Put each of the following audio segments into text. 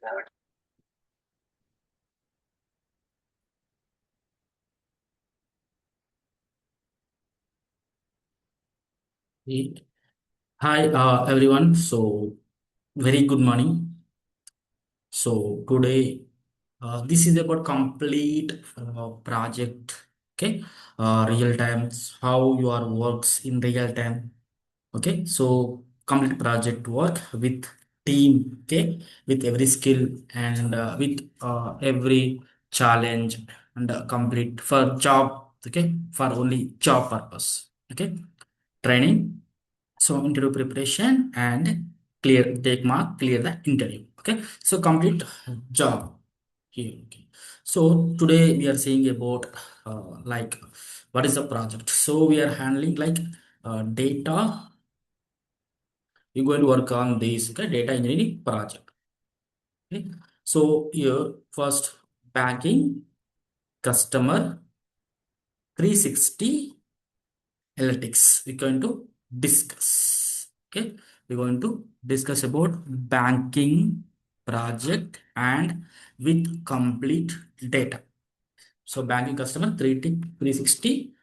Hi, everyone. So, very good morning. So, today, this is about complete project. Okay, real time, how your works in real time. Okay, so complete project work with team. Okay, with every skill and with every challenge and complete for job. Okay, for only job purpose. Okay, training. So interview preparation and clear take mark, clear the interview. Okay. So complete job here. Okay. So today we are saying about like what is the project. So we are handling like data. We're going to work on this data engineering project. Okay. So here first banking customer 360 analytics we're going to discuss. Okay, we're going to discuss about banking project and with complete data. So banking customer 360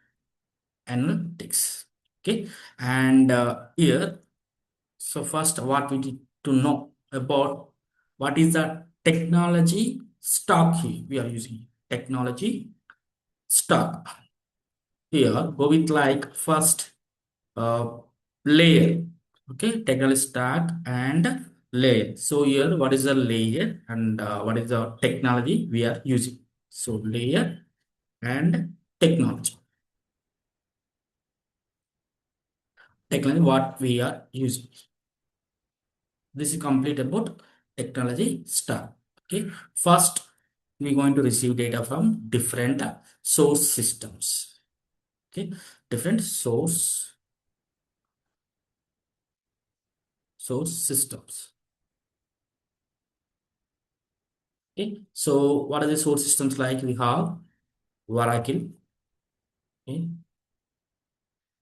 analytics. Okay, and here, so first what we need to know about what is the technology stock. Here we are using technology stock. Here go with like first uh, layer. Okay, technical stack and layer. So here what is the layer and what is the technology we are using. So layer and technology. Technology what we are using. This is complete about technology stack. Okay, first we're going to receive data from different source systems. Okay, different source systems. Okay, so what are the source systems like? We have Oracle, okay,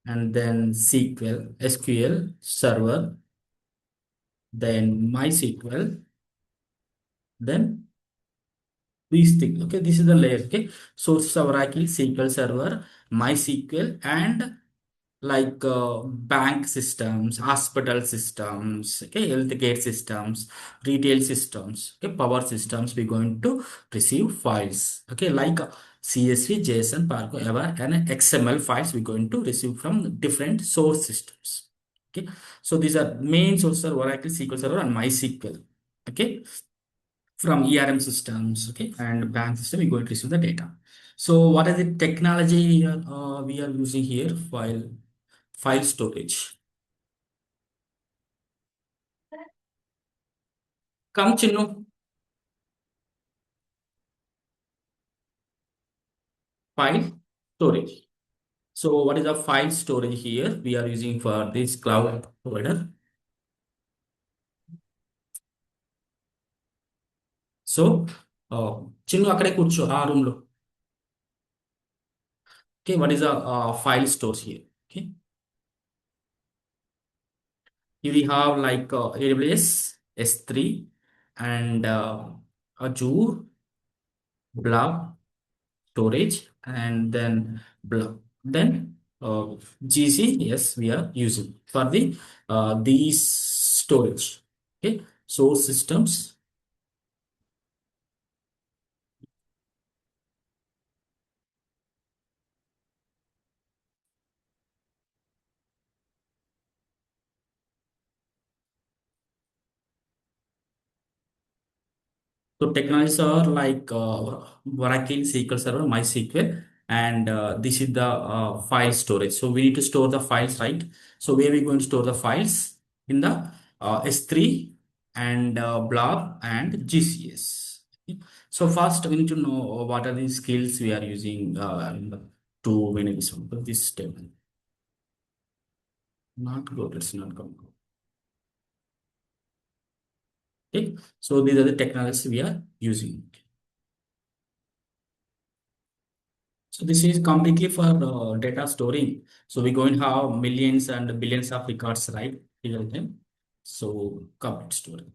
and then SQL Server, then MySQL, then these things. Okay, this is the layer. Okay, sources of Oracle, SQL Server, MySQL, and like bank systems, hospital systems, okay, healthcare systems, retail systems, okay, power systems. We're going to receive files, okay, like CSV, JSON, Parquet, ever, and XML files. We're going to receive from different source systems. Okay, so these are main sources are Oracle, SQL Server, and MySQL. Okay, from ERM systems, okay, and bank system, we're going to receive the data. So what is the technology we are using here? File storage. Come, Chinnu. File storage. So what is the file storage here? We are using for this cloud provider. So Chinnu అక్కడే కూర్చో ఆ room లో. Okay, what is the file stores here? Okay, here we have like AWS S3 and Azure blob storage, and then blob, then GC. Yes, we are using for the these storage. Okay, source systems. So technologies are like Oracle, SQL Server, MySQL, and this is the file storage. So we need to store the files, right? So where we going to store the files? In the S3 and blob and GCS. Okay. So first we need to know what are the skills we are using to manage this table. Not good. It's not going. Okay. So these are the technologies we are using. So this is completely for data storing. So we're going to have millions and billions of records, right? Real time. So complete storing.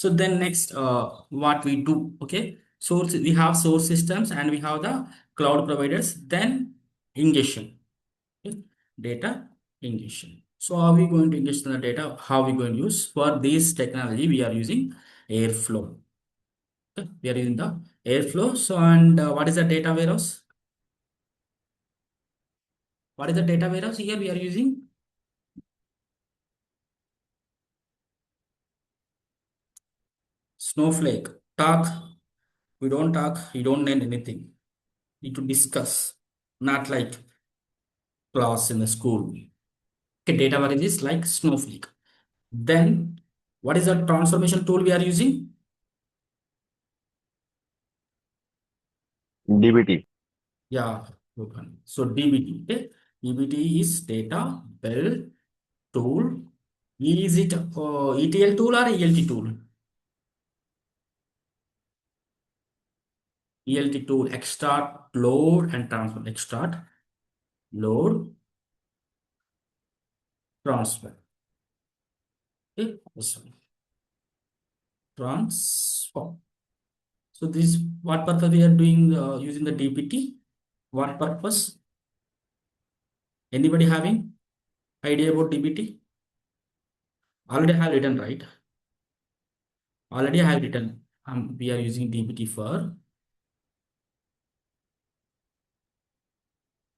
So then next, what we do, okay? Source, we have source systems and we have the cloud providers, then ingestion, okay? Data ingestion. So how are we going to ingest the data? How are we going to use? For this technology, we are using Airflow. Okay? We are using the Airflow. So, and what is the data warehouse? What is the data warehouse? Here we are using Snowflake. Talk. We don't talk. You don't need anything. Need to discuss. Not like class in the school. Okay, data warehouse is like Snowflake. Then, what is the transformation tool we are using? DBT. Yeah, okay. So DBT. Okay, DBT is data build tool. Is it ETL tool or ELT tool? ELT tool. Extract, load, and transfer. Extract, load, transfer. Okay, this one. Transform. So this what purpose we are doing using the DBT? What purpose? Anybody having idea about DBT? Already have written, right? Already I have written. We are using DBT for.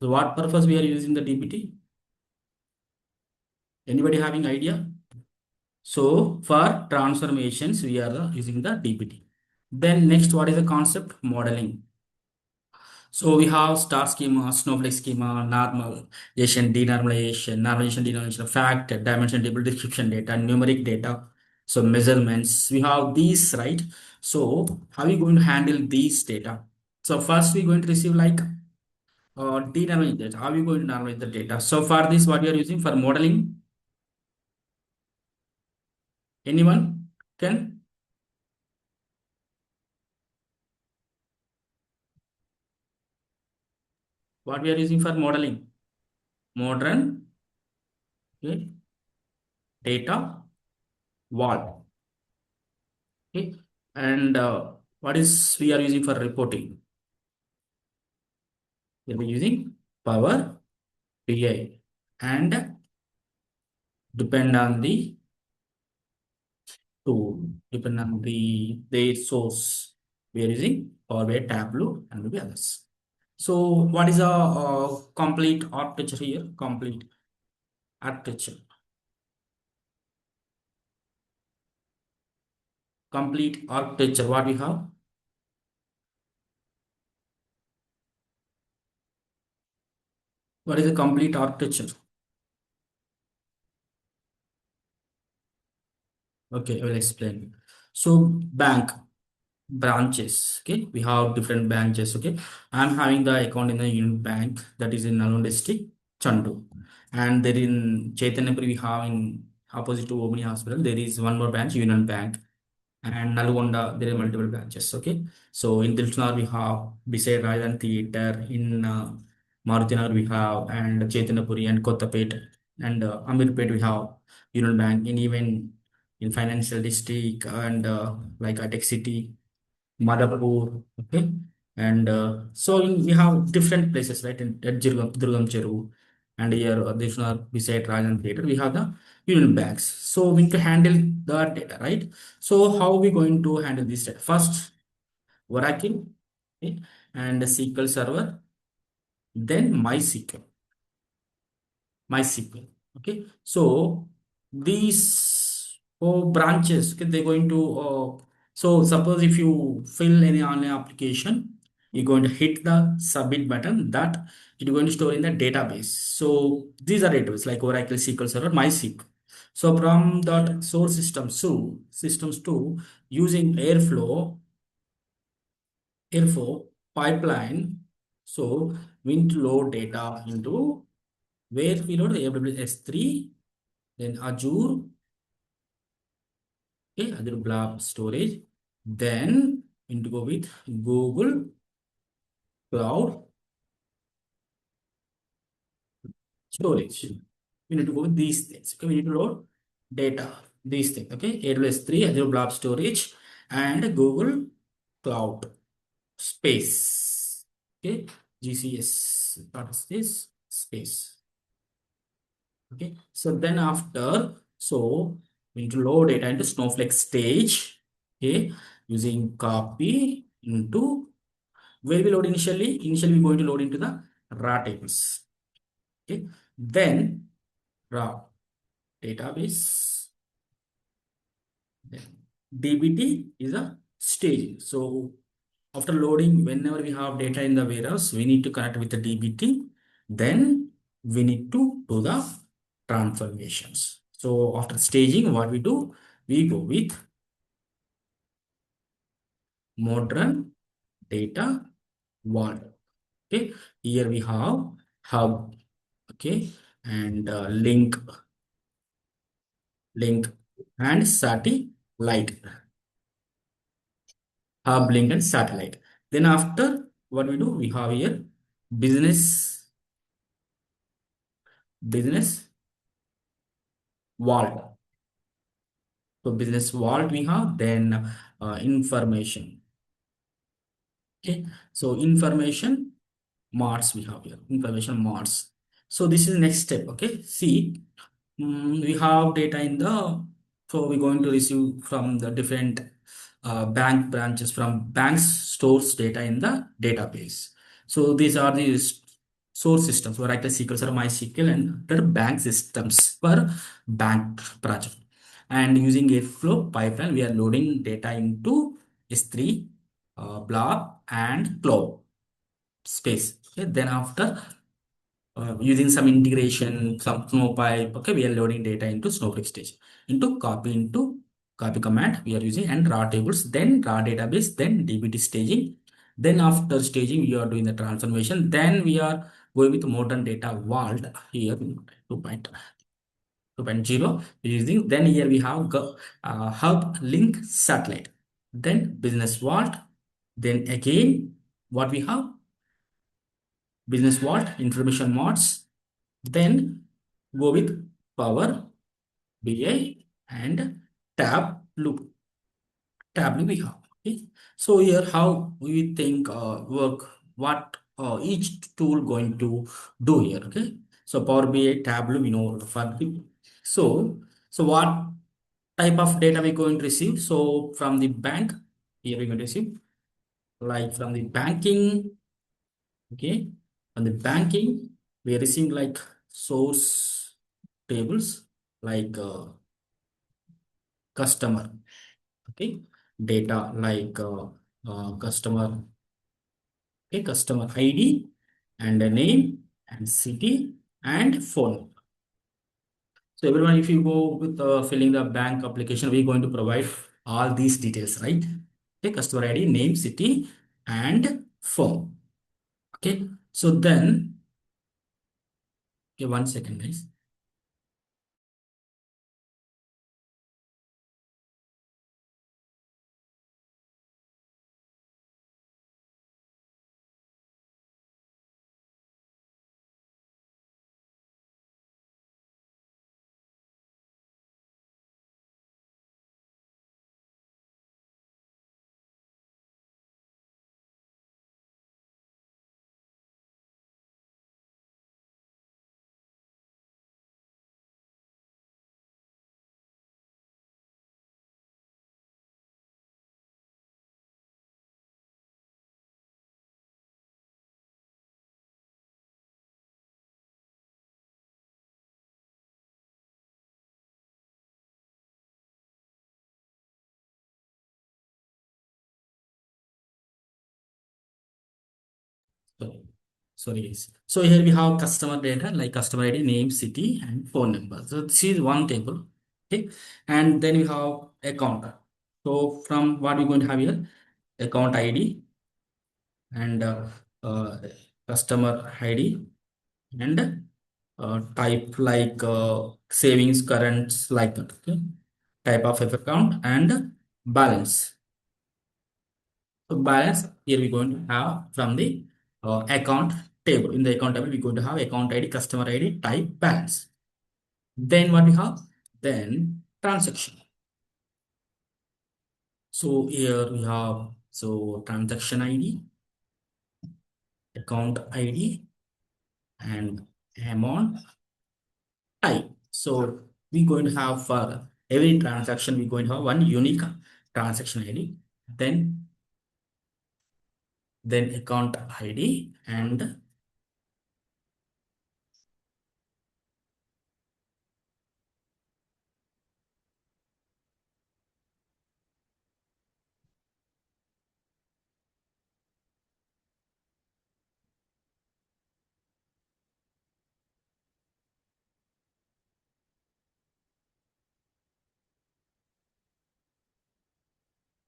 So what purpose we are using the DBT? Anybody having idea? So for transformations, we are using the DBT. Then next, what is the concept? Modeling. So we have star schema, snowflake schema, normalization, denormalization, fact, dimension table, description data, numeric data. So measurements, we have these, right? So how are we going to handle these data? So first we're going to receive like denormalize data. How are we going to normalize the data? So for this, what we are using for modeling, anyone can? What we are using for modeling? Modern, okay, data wall. Okay, and what is we are using for reporting? We are using Power BI and depend on the tool, depend on the source. We are using Power BI, Tableau, and maybe others. So what is a complete architecture here? Complete architecture. Complete architecture. What we have? What is a complete architecture? Okay, I will explain. So bank branches. Okay, we have different branches. Okay, I'm having the account in the Union Bank that is in Nalgonda district, Chandu, and there in Chaitanyapuri we have in opposite to Omni Hospital. There is one more branch, Union Bank, and Nalgonda there are multiple branches. Okay, so in Dilsunar we have beside Rajan Theatre in Marutinagar we have and Chaitanyapuri and Kottapet and Amirpet we have Union Bank in even in financial district and like a Tech City, Madhapur, okay, and so we have different places, right? In at Durgam Cheru, and here this one beside Rajan Theatre, we have the Union Banks. So we need to handle the data, right? So how are we going to handle this data? First, Oracle, okay, and SQL Server, then MySQL. Okay, so these four branches, okay, they're going to. So suppose if you fill any online application, you're going to hit the submit button. That it's going to store in the database. So these are databases like Oracle, SQL Server, MySQL. So from that source systems to using Airflow pipeline. So we need to load data into where we load the AWS S3, then Azure, okay, Azure Blob Storage, then we need to go with Google Cloud Storage. We need to go with these things. Okay, we need to load data. these things. Okay, AWS S3, Azure Blob Storage, and Google Cloud Space. Okay, GCS. What is this? Space. Okay, so then after, so we need to load data into Snowflake stage. Okay, using copy into where we load initially. Initially, we're going to load into the raw tables. Okay, then raw database. Then DBT is a stage. So after loading, whenever we have data in the warehouse, we need to connect with the DBT. Then we need to do the transformations. So after staging, what we do, we go with modern data vault. Okay, here we have hub. Okay, and link and satellite. Hub, link, and satellite. Then after what we do, we have here business vault. So business vault we have, then information. Okay, so information mods we have here, information mods. So this is next step. Okay, see, we have data in the, so we're going to receive from the different bank branches, from banks stores data in the database. So these are the source systems for Oracle SQL or MySQL and other bank systems per bank project. And using Airflow pipeline, we are loading data into S3, blob, and cloud space. Okay, then after using some integration, some Snowpipe, okay, we are loading data into Snowflake stage. Into copy command we are using, and raw tables, then raw database, then DBT staging. Then after staging, we are doing the transformation. Then we are going with modern data vault here 2.0 using. Then here we have hub, link, satellite. Then business vault. Then again, what we have, business vault, information mods, then go with Power BI and Tableau. Tableau we have. Okay. So here how we think work, what each tool going to do here. Okay. So Power BI, Tableau, we know for the, so what type of data we going to receive? So from the bank, here we going to receive like from the banking. Okay, on the banking, we are receiving like source tables like customer. Okay, data like customer. Okay, customer ID and a name and city and phone. So everyone, if you go with filling the bank application, we're going to provide all these details, right? Okay, customer ID, name, city, and phone. Okay, so then, okay, 1 second, guys. Sorry. Sorry, guys. So here we have customer data like customer ID, name, city, and phone number. So this is one table. Okay. And then we have account. So from what we're going to have here, account ID and uh, customer ID and type like savings, currents, like that. Okay. Type of account and balance. So balance here we're going to have from the account table. In the account table, we're going to have account ID, customer ID, type, balance. Then what we have? Then transaction. So here we have transaction ID, account ID, and amount type. So we're going to have for every transaction, we're going to have one unique transaction ID, then account ID, and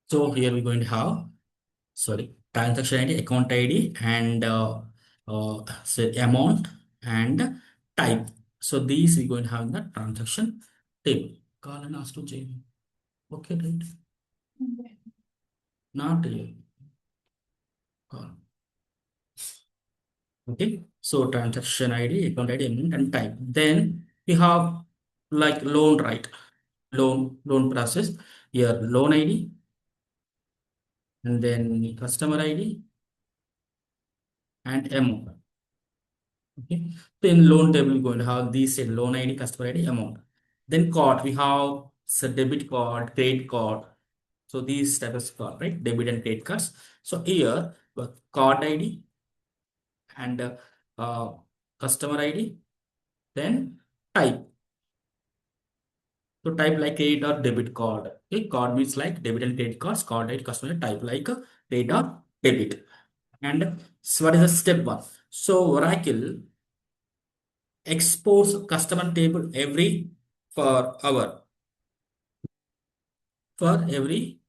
so here we're going to have transaction ID, account ID, and amount and type. So these we're going to have in the transaction table. Call and ask to change. Okay, right? Not here. Call. Okay. So transaction ID, account ID, amount, and type. Then we have like loan, right? Loan process. Here loan ID, and then customer ID and amount. Okay. So in loan table, we're going to have these say loan ID, customer ID, amount. Then card, we have debit card, credit card. So these types of card, right? Debit and credit cards. So here, card ID and uh, customer ID, then type. So type like credit or debit card. Okay, card means like debit and credit cards. Card ID, customer type like credit or debit. And so what is the step one? So Oracle exports customer table every for hour. For every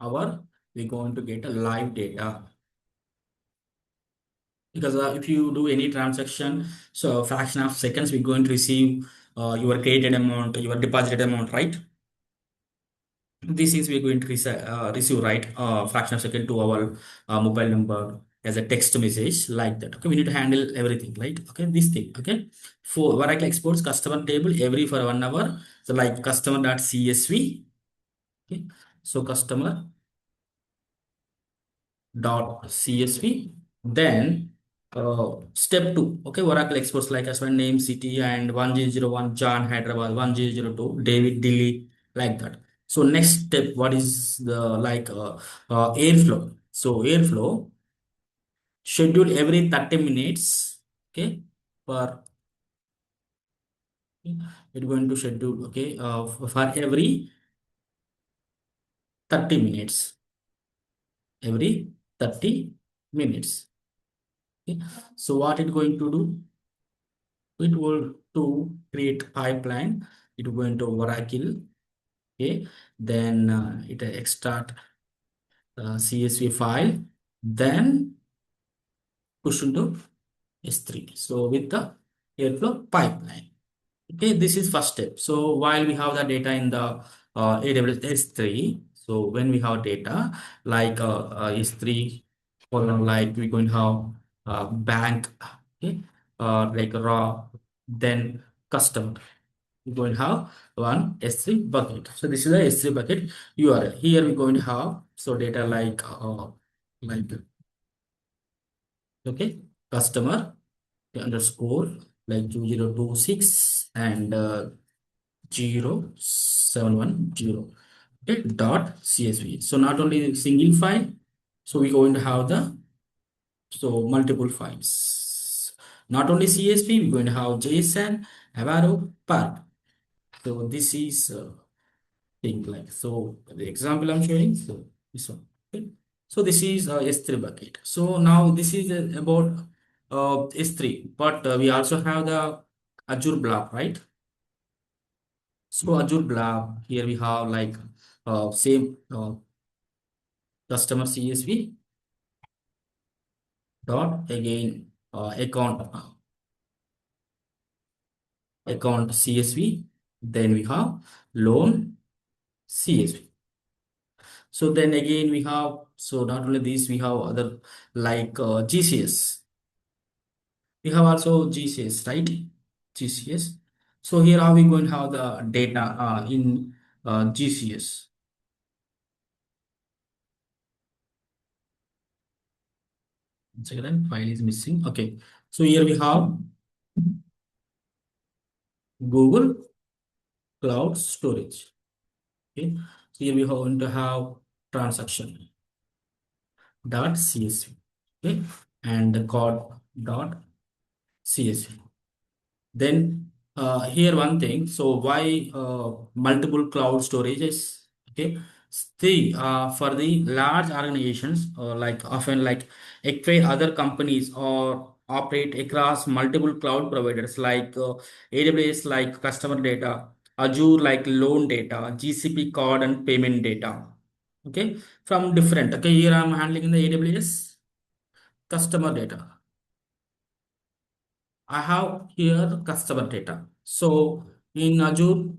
hour, we're going to get a live data. Because if you do any transaction, so a fraction of seconds, we're going to receive your created amount, your deposited amount, right? These things we're going to receive, right? Fraction of second to our mobile number as a text message like that. Okay, we need to handle everything, right? Okay, this thing. Okay, for Oracle exports customer table every for 1 hour. So like customer.csv. Okay, so customer dot csv. Then step two. Okay, Oracle exports like as one name, city, and 1001 John, Hyderabad, 1002 David, Delhi, like that. So next step, what is the airflow? So airflow schedule every 30 minutes. Okay, for it's going to schedule, okay, for every 30 minutes. Every 30 minutes. Okay. So what it going to do? It will to create pipeline. It will go into Oracle. Okay. Then it extract CSV file. Then push into S3. So with the Airflow pipeline. Okay, this is first step. So while we have the data in the AWS S3, so when we have data like S3, like we're going to have bank, okay, like raw, then custom. We're going to have one S3 bucket. So this is the S3 bucket URL. Here we're going to have data like okay, customer underscore like 2026 and 0710, okay, dot csv. So not only single file, so we're going to have the multiple files. Not only csv, we're going to have json, avaro, park. So this is thing like so the example I'm showing. So this one. Okay. So this is S3 bucket. So now this is about S3, but we also have the Azure blob, right? So Azure blob, here we have like same customer CSV dot again account CSV. Then we have loan CSV. So then again we have not only this, we have other like GCS. We have also GCS, right? GCS. So here are we going to have the data in GCS. Second file is missing. Okay. So here we have Google Cloud Storage. Okay. So here we are going to have transaction dot CSV. Okay. And the code dot CSV. Then here one thing. So why multiple cloud storages? Okay. See, for the large organizations, like often like acquire other companies or operate across multiple cloud providers like AWS like customer data, Azure like loan data, GCP card and payment data. Okay, from different. Okay, here I'm handling in the AWS customer data. I have here customer data. So in Azure,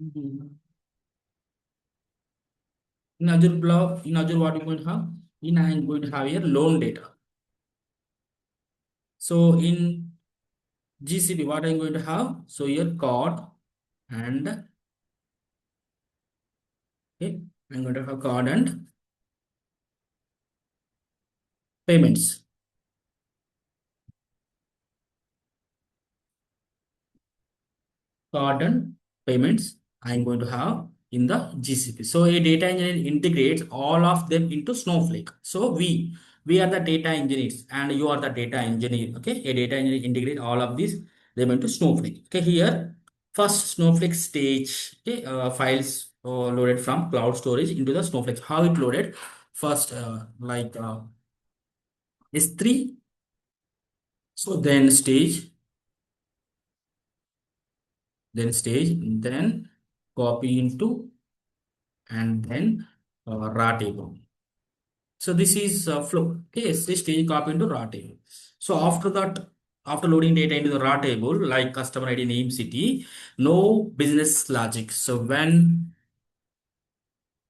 in Azure, what you going to have? In I'm going to have here loan data. So in GCP, what I'm going to have? So here card and okay, I'm going to have card and payments. Card payments I'm going to have in the GCP. So a data engineer integrates all of them into Snowflake. So we are the data engineers and you are the data engineer. Okay, a data engineer integrate all of these them into Snowflake. Okay, here first Snowflake stage. Okay, files loaded from cloud storage into the Snowflake. How it loaded? First, like S3. So then copy into and then raw table. So this is flow. Okay, so stage copy into raw table. So after that, after loading data into the raw table, like customer ID, name, city, no business logic. So when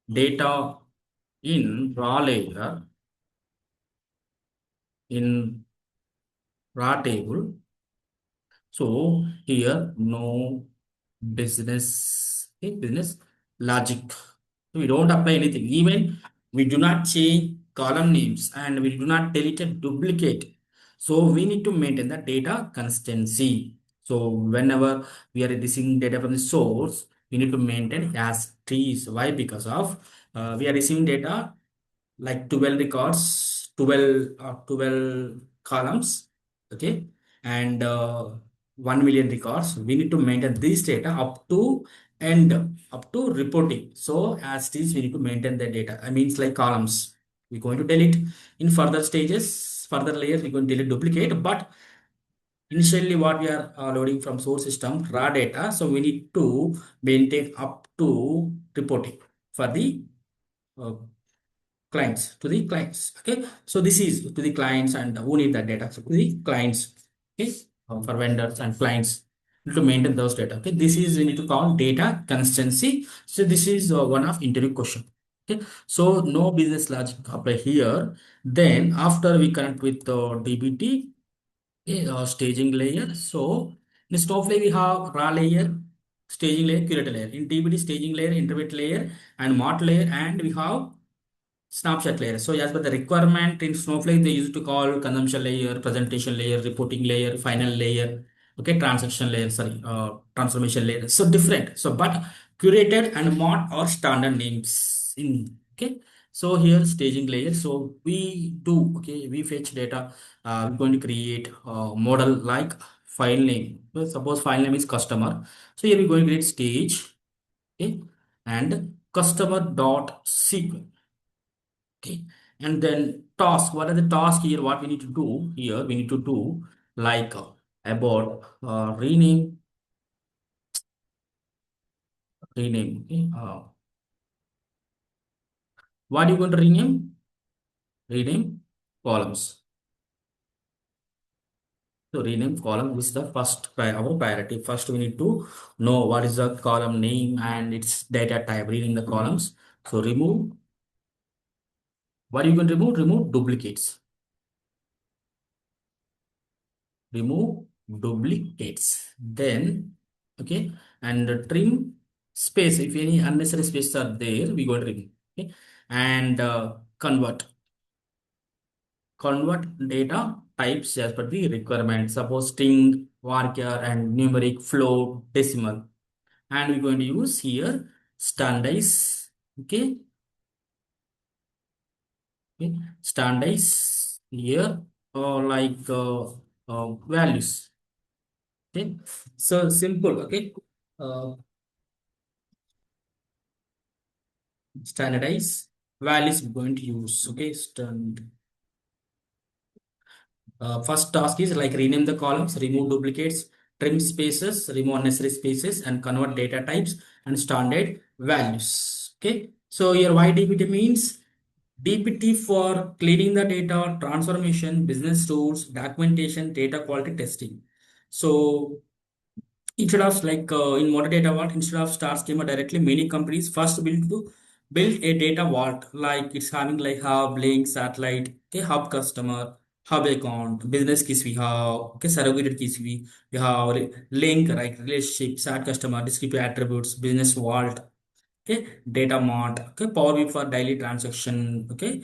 data in raw layer in raw table, so here no business logic. So we don't apply anything. Even we do not change column names and we do not delete a duplicate. So we need to maintain the data consistency. So whenever we are receiving data from the source, we need to maintain as trees. Why? Because of we are receiving data like 12 records, 12 columns, okay, and 1 million records. We need to maintain this data up to end, up to reporting. So as it is, we need to maintain the data. I mean, it's like columns. We're going to delete in further stages, further layers, we're going to delete duplicate, but initially what we are loading from source system, raw data. So we need to maintain up to reporting for the uh, clients, to the clients. Okay, so this is to the clients and who need that data. So to the clients, okay, for vendors and clients to maintain those data. Okay, this is we need to call data consistency. So this is one of interview question. Okay, so no business logic apply here. Then after we connect with dbt, okay, staging layer. So in Snowflake we have raw layer, staging layer, curator layer. In dbt, staging layer, intermediate layer, and mart layer, and we have snapshot layer. So as per the requirement in Snowflake, they used to call consumption layer, presentation layer, reporting layer, final layer, okay, transaction layer, sorry, transformation layer. So different. So but curated and mod are standard names in, okay. So here staging layer. So we do, okay, we fetch data. We're going to create a model like file name. So suppose file name is customer. So here we're going to create stage, okay, and customer dot sequence. Okay, and then task. What are the task here? What we need to do here? We need to do like about rename. Okay, what are you going to rename? Rename columns. So rename column is the first our priority. First, we need to know what is the column name and its data type. Rename the columns. So remove. What are you going to remove? Remove duplicates. Remove duplicates. Then Okay, and trim space. If any unnecessary spaces are there, we go to remove. Okay, and convert data types as per the requirement. Suppose string, varchar, and numeric, float, decimal. And we're going to use here standardize. Okay, okay. Standardize here or values. Okay, so simple. Okay, uh, standardize values we're going to use. Okay, first task is like rename the columns, remove duplicates, trim spaces, remove unnecessary spaces, and convert data types and standard values. Okay. So here why DPT means DPT for cleaning the data, transformation, business rules, documentation, data quality testing. So instead of in modern data vault, instead of star schema directly, many companies first build a data vault like it's having like hub, link, satellite, okay, hub customer, hub account, business keys we have, okay, surrogated keys we have, link, right, relationship, sat customer, descriptive attributes, business vault, okay, data mart, okay, power view for daily transaction, okay,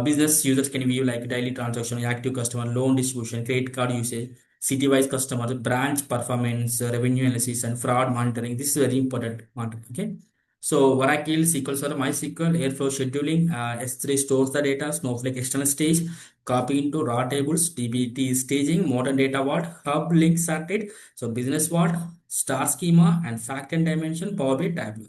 business users can view like daily transaction, active customer, loan distribution, credit card usage, city wise customers, branch performance, revenue analysis, and fraud monitoring. This is very important matter. Okay, so Oracle, SQL Server, MySQL, Airflow scheduling, S3 stores the data, Snowflake external stage, copy into raw tables, dbt staging, modern data vault, hub, link, satellite, so business vault, star schema, and fact and dimension, power bi tableau.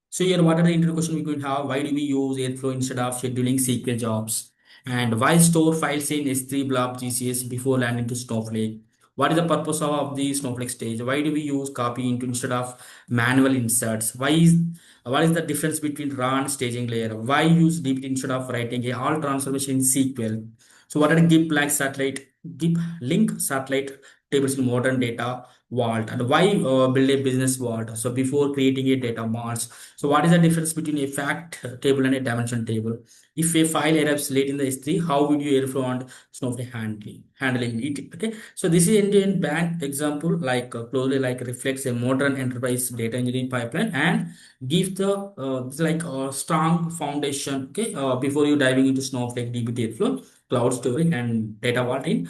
So here, what are the interview question we could have? Why do we use Airflow instead of scheduling SQL jobs? And why store files in S3 blob GCS before landing to Snowflake? What is the purpose of the Snowflake stage? Why do we use copy into instead of manual inserts? What is the difference between raw and staging layer? Why use DBT instead of writing a all transformation in SQL? So what are the GIP like satellite, GIP link satellite tables in modern data vault, and why build a business vault? So before creating a data mart, so what is the difference between a fact table and a dimension table? If a file arrives late in the S3, how would you Airflow and Snowflake handling it? Okay, so this is Indian bank example, closely like reflects a modern enterprise data engineering pipeline and gives the strong foundation. Okay, before you diving into Snowflake, DBT Airflow, cloud storage, and data vault in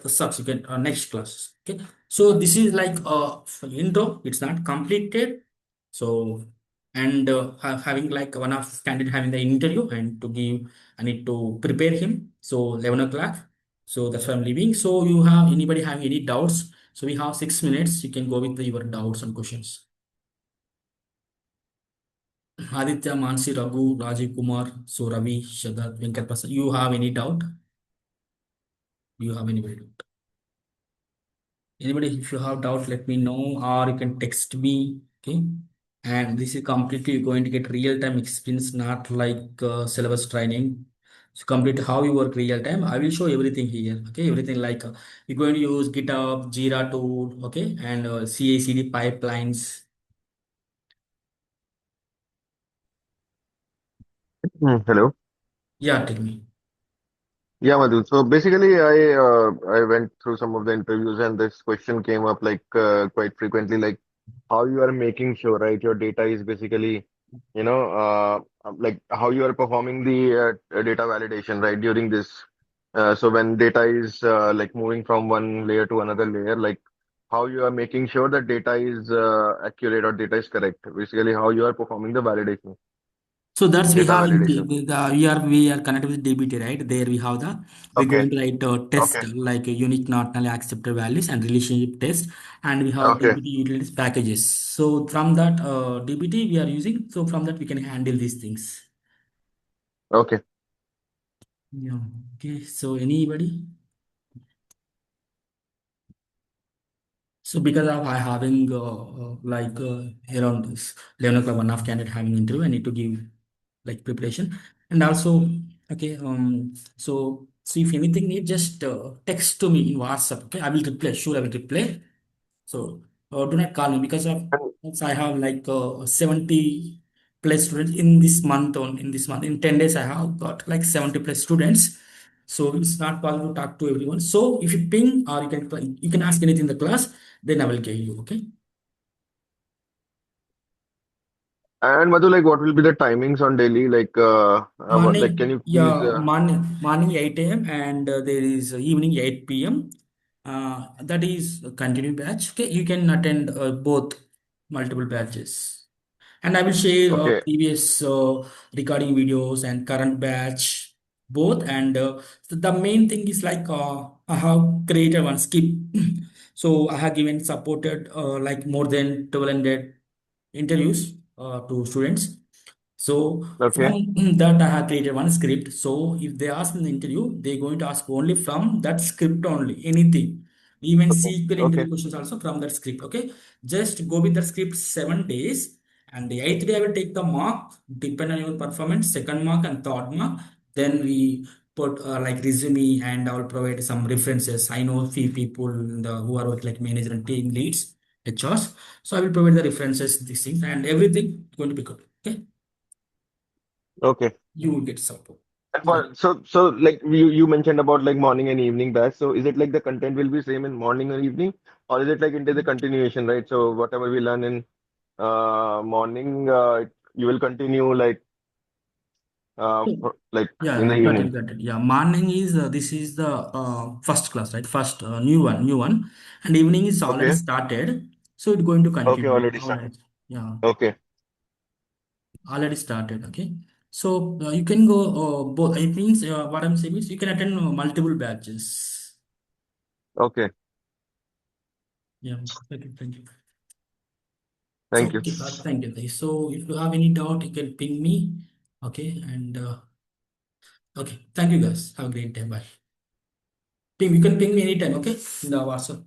subsequent next classes. Okay, so this is like intro. It's not completed. So and having like one of candidate having the interview and to give, I need to prepare him. So 11 o'clock. So that's why I'm leaving. So you have anybody having any doubts? So we have 6 minutes. You can go with your doubts and questions. Aditya, Mansi, Raghu, Rajiv Kumar, so Ravi, Shadat, Venkat Prasad. You have any doubt? Do you have anybody doubt? Anybody, if you have doubt, let me know, or you can text me. Okay. And this is completely going to get real-time experience, not like syllabus training. So complete how you work real time. I will show everything here. Okay, everything like you're going to use GitHub, Jira tool. Okay, and CI/CD pipelines. Hello. Yeah, tell me. Yeah, Madhu. So basically, I went through some of the interviews, and this question came up like quite frequently, like how you are making sure, right, your data is basically, like how you are performing the data validation, right, during this. So when data is like moving from one layer to another layer, like how you are making sure that data is accurate or data is correct. Basically, how you are performing the validation, So that's we data have in validation. we are connected with DBT, right? There we have we're Okay. going to write a test Okay. like a unique not null accepted values and relationship test, and we have Okay. DBT utilities packages. So from that DBT we are using. So from that we can handle these things. Okay. Yeah. Okay. So anybody? So because of I having around this 11 o'clock, one of candidate having interview, I need to give like preparation. And also, okay, so if anything need, just text to me in WhatsApp. Okay, I will reply. Sure, I will reply. So do not call me because of And I have 70 plus students in this month. In 10 days I have got like 70 plus students. So it's not possible to talk to everyone. So if you ping or you can ask anything in the class, then I will give you. Okay. And Madhu, like, what will be the timings on daily? Like, like, can Morning, you please? yeah, morning 8 a.m. and there is evening 8 p.m. That is a continuing batch. Okay, you can attend both multiple batches. And I will share Okay, previous recording videos and current batch both. And the main thing is like I have created one skip. So I have given supported like more than 1,200 interviews to students. So okay, from that, I have created one script. So if they ask in the interview, they're going to ask only from that script only, anything. Even okay, SQL okay, interview questions also from that script. Okay, just go with the script 7 days, and the eighth day I will take the mark depend on your performance. Second mark and third mark. Then we put like resume, and I will provide some references. I know few people in the, who are like manager and team leads, HRs. So I will provide the references, these things, and everything going to be good. Okay, okay. you will get support. And Yeah. so like you mentioned about like morning and evening batch. So is it like the content will be same in morning or evening, or is it like into the continuation, right? So whatever we learn in morning, you will continue like like in Yeah, the got it, evening. got it. Yeah, morning is this is the first class, right? First new one, and evening is already Okay, started, so it's going to okay, continue. already All started. right. Yeah, Okay, already started. Okay, so you can go both. It means what I'm saying is you can attend multiple batches. okay. Yeah, thank you, thank you. So Thank you. okay, thank you. So if you have any doubt, you can ping me. Okay, and okay, thank you guys. Have a great day. Bye. Ping, you can ping me anytime. Okay, in the WhatsApp.